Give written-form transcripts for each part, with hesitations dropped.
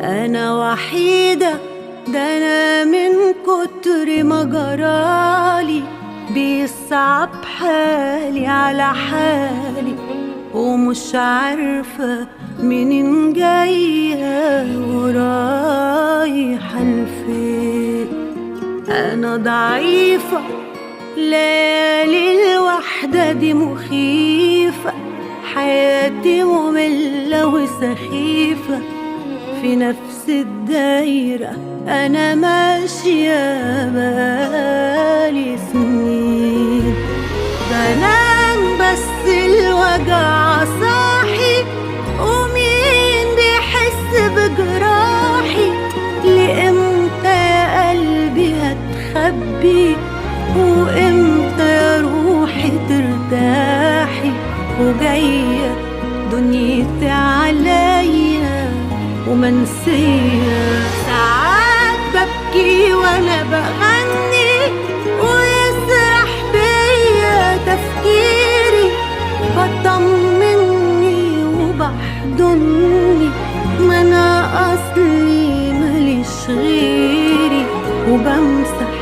أنا وحيدة، ده أنا من كتر ما جرالي بيصعب حالي على حالي، ومش عارفة منين جاية ورايحة لفين. أنا ضعيفة، ليالي الوحدة دي مخيفة، حياتي مملة وسخيفة، في نفس الدايرة أنا ماشية بقالي سنين. بنام بس الوجع صاحي، ومين بيحس بجراحي؟ لإمتى يا قلبي هتخبي؟ وإمتى يا روحي ترتاحي؟ وجاية دنيتي عليا ومنسية. ساعات ببكي وانا بغني، ويسرح بيا تفكيري، بطمني وبحضني، ما انا اصلي ماليش غيري، وبمسح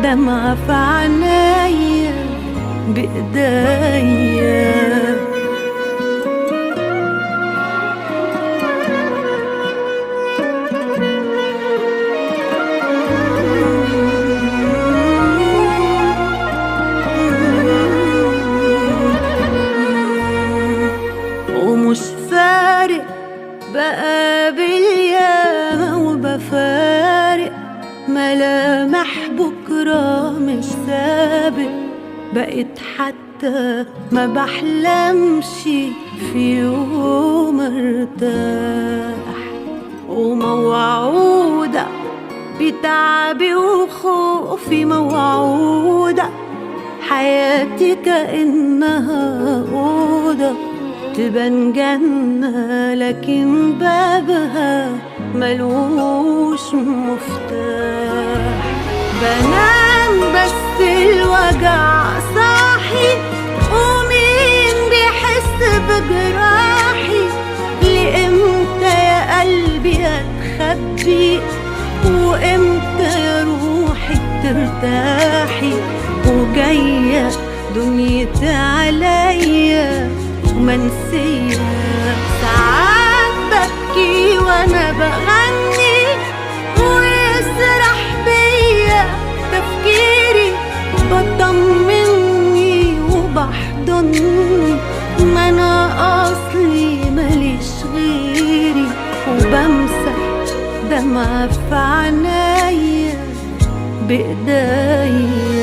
دمعة في عينيا بايديا. ومش فارق بقابل ياما وبفارق، ملامح بكرة مش سابق، بقيت حتى ما بحلمش في يوم ارتاح، وموعودة بتعبي وخوفي، موعودة حياتي كأنها أوضة تبان جنة، لكن بابها ملوش مفتاح. بنام بس الوجع صاحي، ومين بيحس بجراحي؟ لإمتى يا قلبي هتخبي؟ وإمتى يا روحي ترتاحي؟ وجاية دنيتي عليا ومنسية. ساعات ببكي وانا بغني، ويسرح بيا تفكيري، بطمني وبحضني، ما انا اصلي ماليش غيري، وبمسح دمعة في عينيا بايديا.